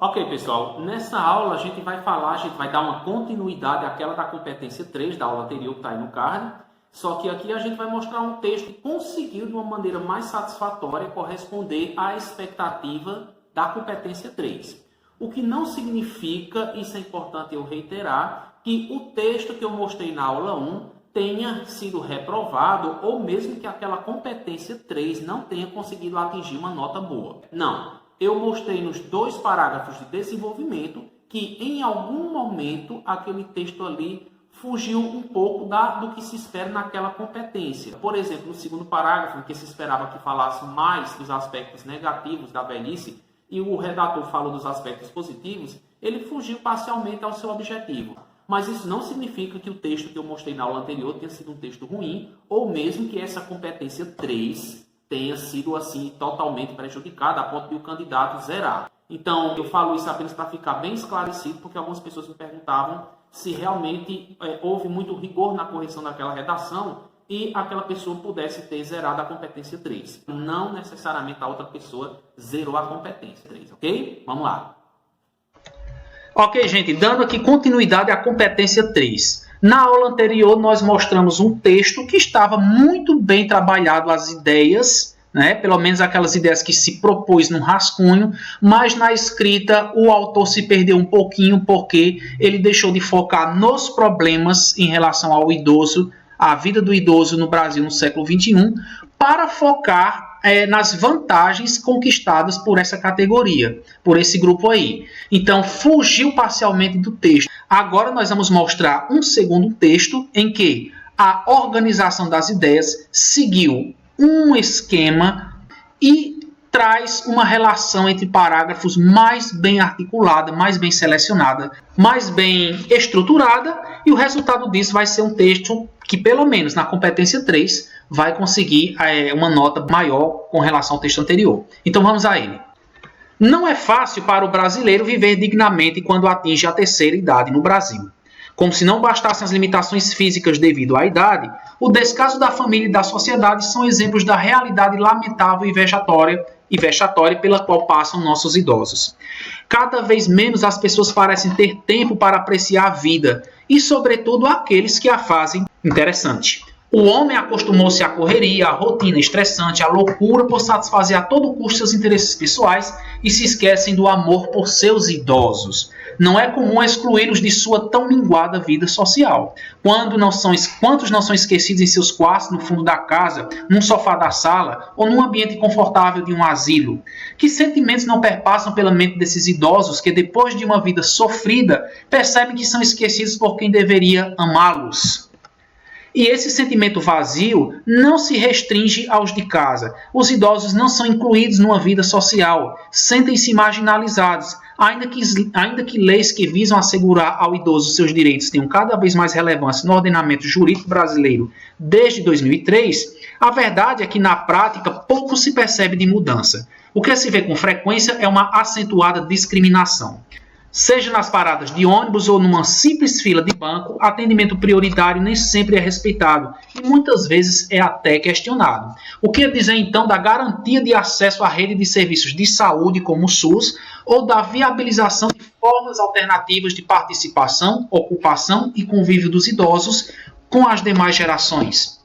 Ok, pessoal, nessa aula a gente vai dar uma continuidade àquela da competência 3 da aula anterior que está aí no card, só que aqui a gente vai mostrar um texto que conseguiu de uma maneira mais satisfatória corresponder à expectativa da competência 3. O que não significa, isso é importante eu reiterar, que o texto que eu mostrei na aula 1 tenha sido reprovado ou mesmo que aquela competência 3 não tenha conseguido atingir uma nota boa. Não. Eu mostrei nos 2 parágrafos de desenvolvimento que em algum momento aquele texto ali fugiu um pouco do que se espera naquela competência. Por exemplo, no segundo parágrafo, em que se esperava que falasse mais dos aspectos negativos da velhice e o redator falou dos aspectos positivos, ele fugiu parcialmente ao seu objetivo. Mas isso não significa que o texto que eu mostrei na aula anterior tenha sido um texto ruim ou mesmo que essa competência 3 tenha sido assim totalmente prejudicada a ponto de o candidato zerar. Então, eu falo isso apenas para ficar bem esclarecido, porque algumas pessoas me perguntavam se realmente houve muito rigor na correção daquela redação e aquela pessoa pudesse ter zerado a competência 3. Não necessariamente a outra pessoa zerou a competência 3, ok? Vamos lá. Ok, gente, dando aqui continuidade à competência 3. Na aula anterior, nós mostramos um texto que estava muito bem trabalhado as ideias, né? Pelo menos aquelas ideias que se propôs no rascunho, mas na escrita o autor se perdeu um pouquinho porque ele deixou de focar nos problemas em relação ao idoso, a vida do idoso no Brasil no século XXI, para focar nas vantagens conquistadas por essa categoria, por esse grupo aí. Então, fugiu parcialmente do texto. Agora nós vamos mostrar um segundo texto em que a organização das ideias seguiu um esquema e traz uma relação entre parágrafos mais bem articulada, mais bem selecionada, mais bem estruturada, e o resultado disso vai ser um texto que, pelo menos na competência 3, vai conseguir uma nota maior com relação ao texto anterior. Então vamos a ele. Não é fácil para o brasileiro viver dignamente quando atinge a terceira idade no Brasil. Como se não bastassem as limitações físicas devido à idade, o descaso da família e da sociedade são exemplos da realidade lamentável e vexatória pela qual passam nossos idosos. Cada vez menos as pessoas parecem ter tempo para apreciar a vida, e sobretudo aqueles que a fazem interessante. O homem acostumou-se à correria, à rotina estressante, à loucura por satisfazer a todo custo seus interesses pessoais e se esquecem do amor por seus idosos. Não é comum excluí-los de sua tão minguada vida social. Quantos não são esquecidos em seus quartos, no fundo da casa, num sofá da sala ou num ambiente confortável de um asilo? Que sentimentos não perpassam pela mente desses idosos que, depois de uma vida sofrida, percebem que são esquecidos por quem deveria amá-los? E esse sentimento vazio não se restringe aos de casa. Os idosos não são incluídos numa vida social, sentem-se marginalizados, ainda que leis que visam assegurar ao idoso seus direitos tenham cada vez mais relevância no ordenamento jurídico brasileiro desde 2003, a verdade é que na prática pouco se percebe de mudança. O que se vê com frequência é uma acentuada discriminação. Seja nas paradas de ônibus ou numa simples fila de banco, atendimento prioritário nem sempre é respeitado e muitas vezes é até questionado. O que dizer então da garantia de acesso à rede de serviços de saúde como o SUS ou da viabilização de formas alternativas de participação, ocupação e convívio dos idosos com as demais gerações?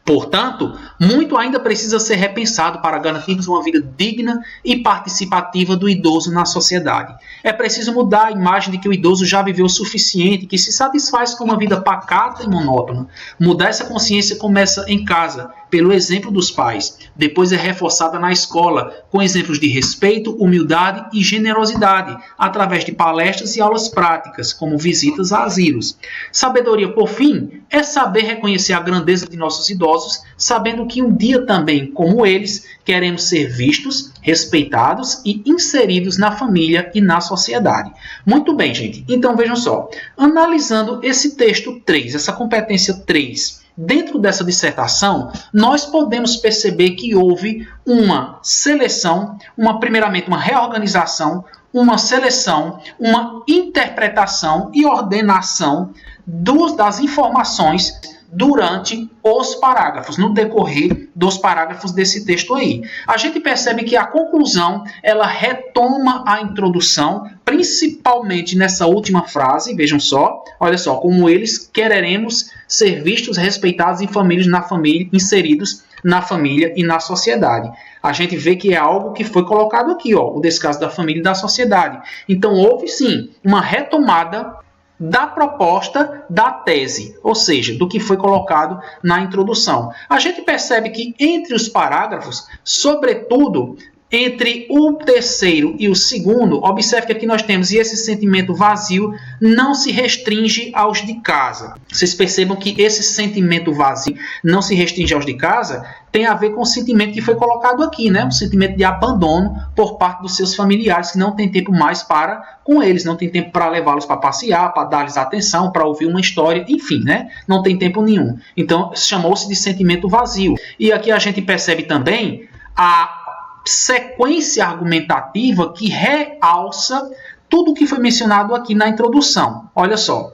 Portanto, muito ainda precisa ser repensado para garantirmos uma vida digna e participativa do idoso na sociedade. É preciso mudar a imagem de que o idoso já viveu o suficiente, que se satisfaz com uma vida pacata e monótona. Mudar essa consciência começa em casa, pelo exemplo dos pais. Depois é reforçada na escola, com exemplos de respeito, humildade e generosidade, através de palestras e aulas práticas, como visitas a asilos. Sabedoria, por fim, é saber reconhecer a grandeza de nossos idosos, sabendo que um dia também, como eles, queremos ser vistos, respeitados e inseridos na família e na sociedade. Muito bem, gente. Então vejam só. Analisando esse texto 3, essa competência 3, dentro dessa dissertação, nós podemos perceber que houve uma seleção, primeiramente uma reorganização, uma seleção, uma interpretação e ordenação das informações durante os parágrafos, no decorrer dos parágrafos desse texto aí. A gente percebe que a conclusão, ela retoma a introdução, principalmente nessa última frase, vejam só, olha só, como eles quereremos ser vistos, respeitados em famílias, na família, inseridos na família e na sociedade. A gente vê que é algo que foi colocado aqui, ó, o descaso da família e da sociedade. Então, houve sim uma retomada da proposta da tese, ou seja, do que foi colocado na introdução. A gente percebe que entre os parágrafos, sobretudo entre o terceiro e o segundo, observe que aqui nós temos, e esse sentimento vazio não se restringe aos de casa. Vocês percebam que esse sentimento vazio não se restringe aos de casa, tem a ver com o sentimento que foi colocado aqui, né? Um sentimento de abandono por parte dos seus familiares, que não tem tempo mais para com eles, não tem tempo para levá-los para passear, para dar-lhes atenção, para ouvir uma história, enfim, né? Não tem tempo nenhum. Então, chamou-se de sentimento vazio. E aqui a gente percebe também a sequência argumentativa que realça tudo o que foi mencionado aqui na introdução. Olha só.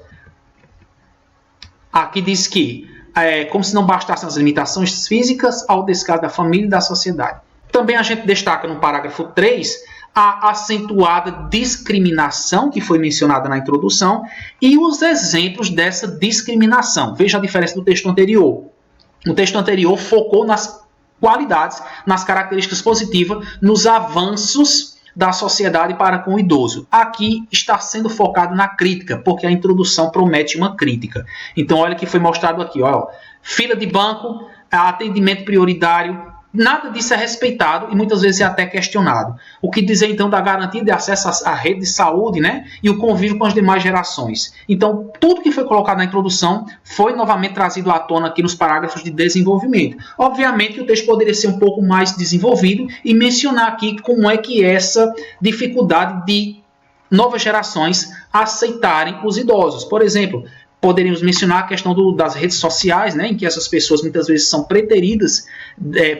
Aqui diz que, como se não bastassem as limitações físicas ao descaso da família e da sociedade. Também a gente destaca no parágrafo 3 a acentuada discriminação que foi mencionada na introdução e os exemplos dessa discriminação. Veja a diferença do texto anterior. O texto anterior focou nas qualidades, nas características positivas, nos avanços da sociedade para com o idoso. Aqui está sendo focado na crítica, porque a introdução promete uma crítica. Então, olha o que foi mostrado aqui. Ó, fila de banco, atendimento prioritário, nada disso é respeitado e muitas vezes é até questionado. O que dizer então da garantia de acesso à rede de saúde, né, e o convívio com as demais gerações. Então, tudo que foi colocado na introdução foi novamente trazido à tona aqui nos parágrafos de desenvolvimento. Obviamente que o texto poderia ser um pouco mais desenvolvido e mencionar aqui como é que essa dificuldade de novas gerações aceitarem os idosos. Por exemplo, poderíamos mencionar a questão das redes sociais, né, em que essas pessoas muitas vezes são preteridas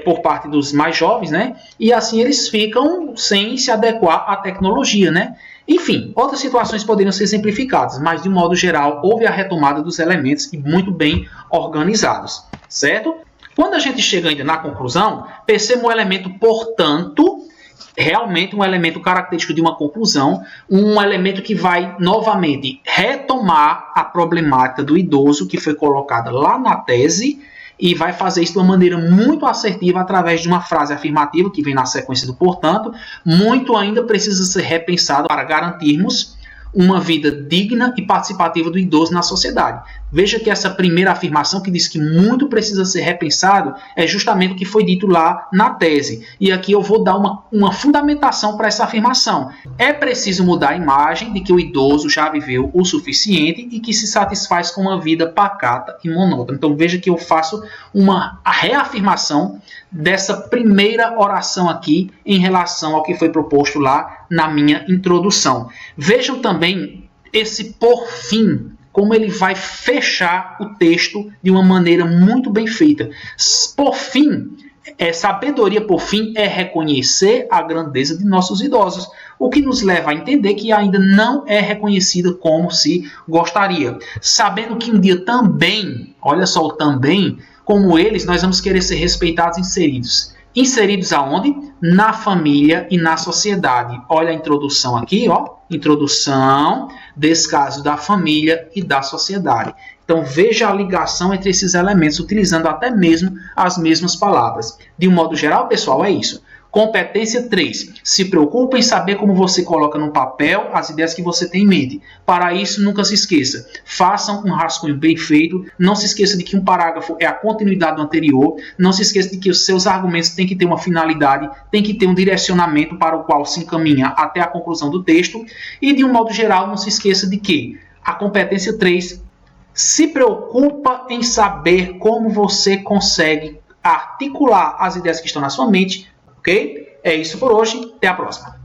por parte dos mais jovens, né, e assim eles ficam sem se adequar à tecnologia, né. Enfim, outras situações poderiam ser simplificadas, mas de um modo geral houve a retomada dos elementos e muito bem organizados, certo? Quando a gente chega ainda na conclusão, perceba o elemento portanto, realmente um elemento característico de uma conclusão, um elemento que vai novamente retomar a problemática do idoso que foi colocada lá na tese e vai fazer isso de uma maneira muito assertiva através de uma frase afirmativa que vem na sequência do portanto. Muito ainda precisa ser repensado para garantirmos uma vida digna e participativa do idoso na sociedade. Veja que essa primeira afirmação que diz que muito precisa ser repensado é justamente o que foi dito lá na tese. E aqui eu vou dar uma fundamentação para essa afirmação. É preciso mudar a imagem de que o idoso já viveu o suficiente e que se satisfaz com uma vida pacata e monótona. Então veja que eu faço uma reafirmação dessa primeira oração aqui em relação ao que foi proposto lá na minha introdução. Vejam também esse por fim, como ele vai fechar o texto de uma maneira muito bem feita. Por fim, sabedoria por fim é reconhecer a grandeza de nossos idosos, o que nos leva a entender que ainda não é reconhecida como se gostaria. Sabendo que um dia também, olha só o também, como eles, nós vamos querer ser respeitados e inseridos. Inseridos aonde? Na família e na sociedade. Olha a introdução aqui, ó. Introdução, descaso da família e da sociedade. Então veja a ligação entre esses elementos, utilizando até mesmo as mesmas palavras. De um modo geral, pessoal, é isso. Competência 3. Se preocupe em saber como você coloca no papel as ideias que você tem em mente. Para isso, nunca se esqueça. Façam um rascunho bem feito. Não se esqueça de que um parágrafo é a continuidade do anterior. Não se esqueça de que os seus argumentos têm que ter uma finalidade, têm que ter um direcionamento para o qual se encaminha até a conclusão do texto. E, de um modo geral, não se esqueça de que a competência 3 se preocupa em saber como você consegue articular as ideias que estão na sua mente. Ok? É isso por hoje. Até a próxima.